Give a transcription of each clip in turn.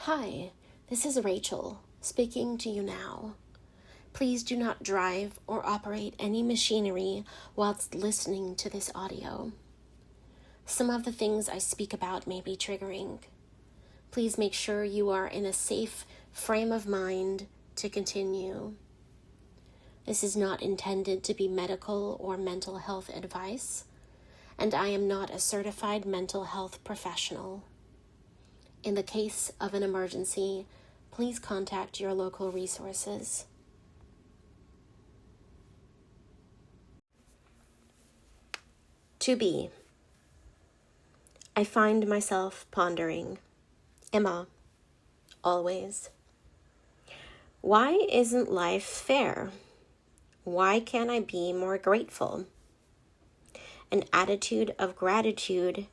Hi, this is Rachel, speaking to you now. Please do not drive or operate any machinery whilst listening to this audio. Some of the things I speak about may be triggering. Please make sure you are in a safe frame of mind to continue. This is not intended to be medical or mental health advice, and I am not a certified mental health professional. In the case of an emergency, please contact your local resources. To be. I find myself pondering. Emma, always. Why isn't life fair? Why can't I be more grateful? An attitude of gratitude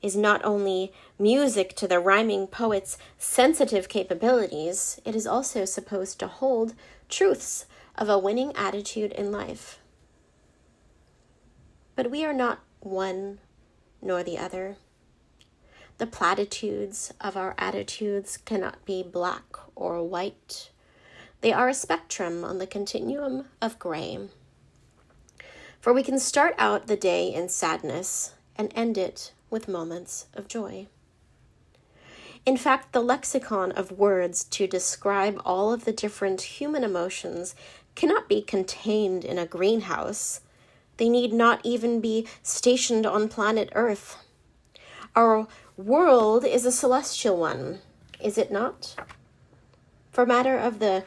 is not only music to the rhyming poet's sensitive capabilities, it is also supposed to hold truths of a winning attitude in life. But we are not one nor the other. The platitudes of our attitudes cannot be black or white. They are a spectrum on the continuum of gray. For we can start out the day in sadness and end it with moments of joy. In fact, the lexicon of words to describe all of the different human emotions cannot be contained in a greenhouse. They need not even be stationed on planet Earth. Our world is a celestial one, is it not? For matter of the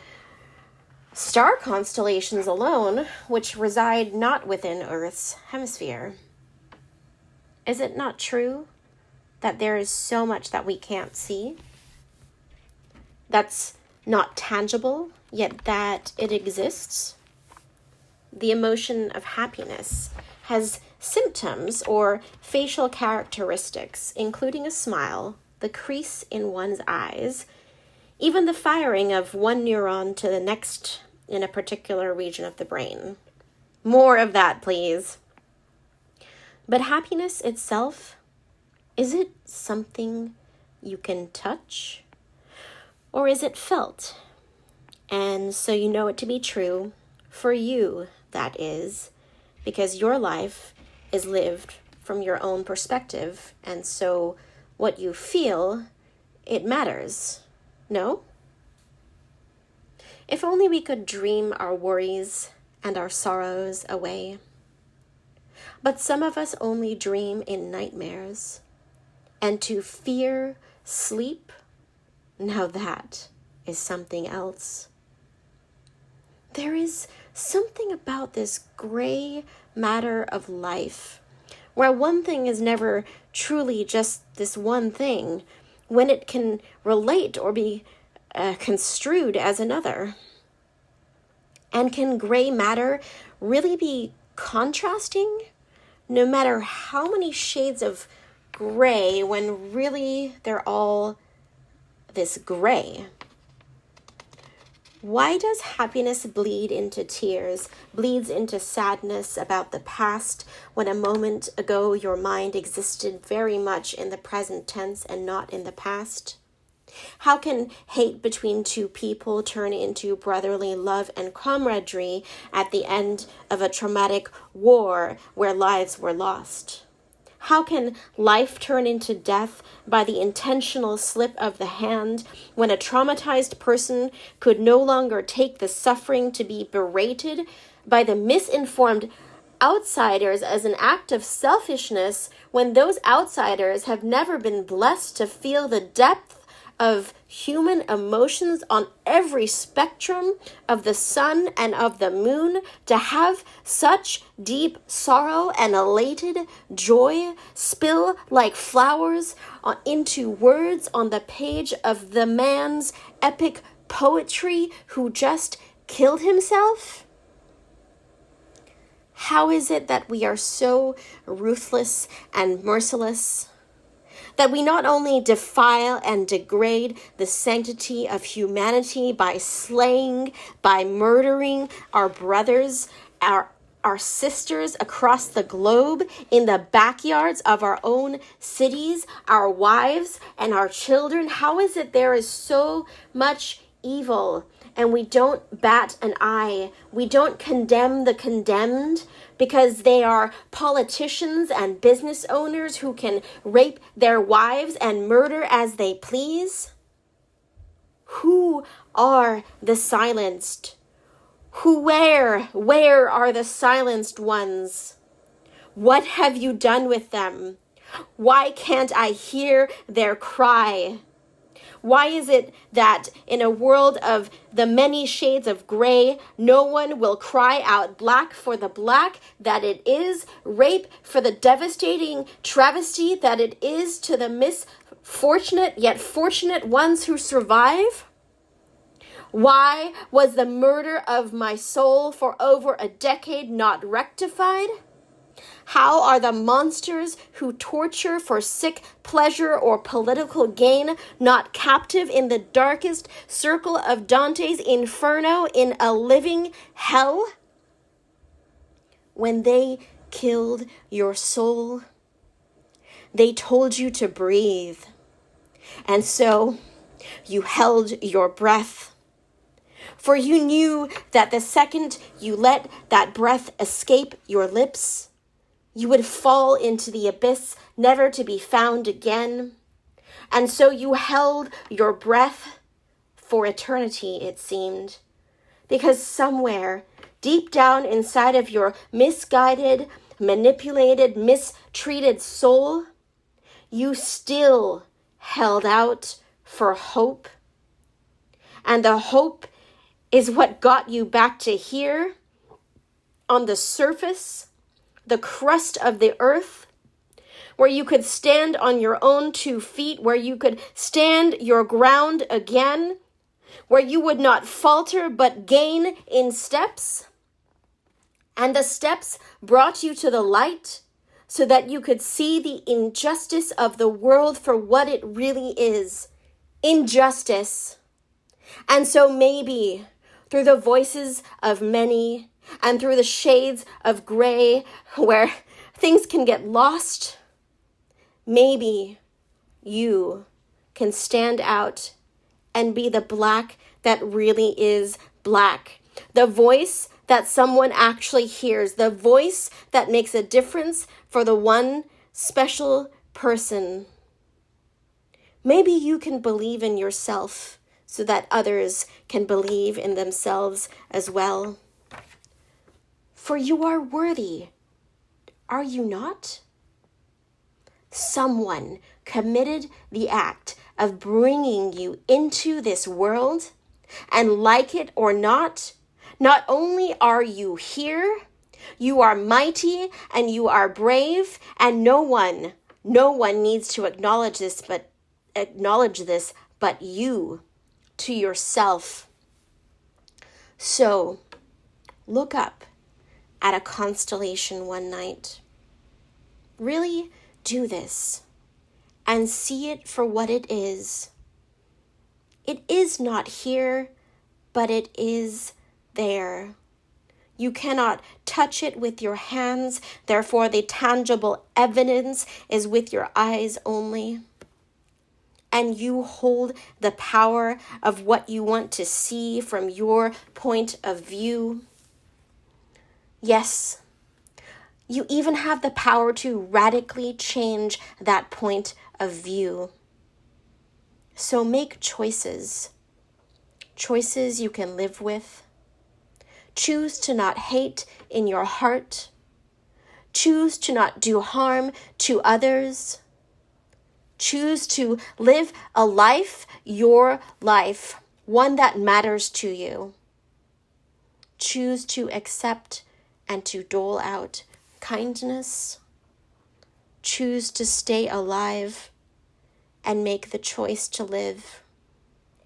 star constellations alone, which reside not within Earth's hemisphere. Is it not true that there is so much that we can't see? That's not tangible, yet that it exists? The emotion of happiness has symptoms or facial characteristics, including a smile, the crease in one's eyes, even the firing of one neuron to the next in a particular region of the brain. More of that, please. But happiness itself, is it something you can touch? Or is it felt? And so you know it to be true, for you, that is, because your life is lived from your own perspective, and so what you feel, it matters, no? If only we could dream our worries and our sorrows away. But some of us only dream in nightmares. And to fear sleep, now that is something else. There is something about this gray matter of life, where one thing is never truly just this one thing, when it can relate or be construed as another. And can gray matter really be contrasting? No matter how many shades of gray, when really they're all this gray. Why does happiness bleed into tears, bleeds into sadness about the past, when a moment ago your mind existed very much in the present tense and not in the past? How can hate between two people turn into brotherly love and camaraderie at the end of a traumatic war where lives were lost? How can life turn into death by the intentional slip of the hand when a traumatized person could no longer take the suffering to be berated by the misinformed outsiders as an act of selfishness, when those outsiders have never been blessed to feel the depth of human emotions on every spectrum of the sun and of the moon, to have such deep sorrow and elated joy spill like flowers into words on the page of the man's epic poetry who just killed himself? How is it that we are so ruthless and merciless, that we not only defile and degrade the sanctity of humanity by slaying, by murdering our brothers, our our sisters across the globe, in the backyards of our own cities, our wives and our children? How is it there is so much evil and we don't bat an eye? We don't condemn the condemned because they are politicians and business owners who can rape their wives and murder as they please? Who are the silenced? Where are the silenced ones? What have you done with them? Why can't I hear their cry? Why is it that in a world of the many shades of gray, no one will cry out black for the black that it is, rape for the devastating travesty that it is to the misfortunate yet fortunate ones who survive? Why was the murder of my soul for over a decade not rectified? How are the monsters who torture for sick pleasure or political gain not captive in the darkest circle of Dante's Inferno in a living hell? When they killed your soul, they told you to breathe, and so you held your breath. For you knew that the second you let that breath escape your lips, you would fall into the abyss, never to be found again. And so you held your breath for eternity, it seemed, because somewhere deep down inside of your misguided, manipulated, mistreated soul, you still held out for hope. And the hope is what got you back to here on the surface, the crust of the earth, where you could stand on your own 2 feet, where you could stand your ground again, where you would not falter but gain in steps. And the steps brought you to the light so that you could see the injustice of the world for what it really is, injustice. And so maybe through the voices of many and through the shades of gray where things can get lost, maybe you can stand out and be the black that really is black. The voice that someone actually hears. The voice that makes a difference for the one special person. Maybe you can believe in yourself so that others can believe in themselves as well. For you are worthy, are you not? Someone committed the act of bringing you into this world, and like it or not only are you here, you are mighty and you are brave, and no one needs to acknowledge this but you to yourself. So look up at a constellation one night. Really do this and see it for what it is. It is not here, but it is there. You cannot touch it with your hands, therefore the tangible evidence is with your eyes only. And you hold the power of what you want to see from your point of view. Yes, you even have the power to radically change that point of view. So make choices. Choices you can live with. Choose to not hate in your heart. Choose to not do harm to others. Choose to live a life, your life, one that matters to you. Choose to accept and to dole out kindness. Choose to stay alive and make the choice to live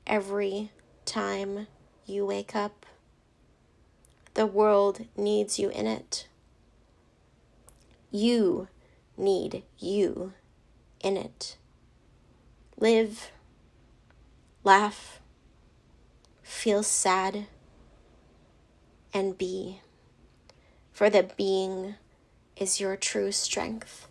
every time you wake up. The world needs you in it. You need you in it. Live, laugh, feel sad, and be. For for the being is your true strength.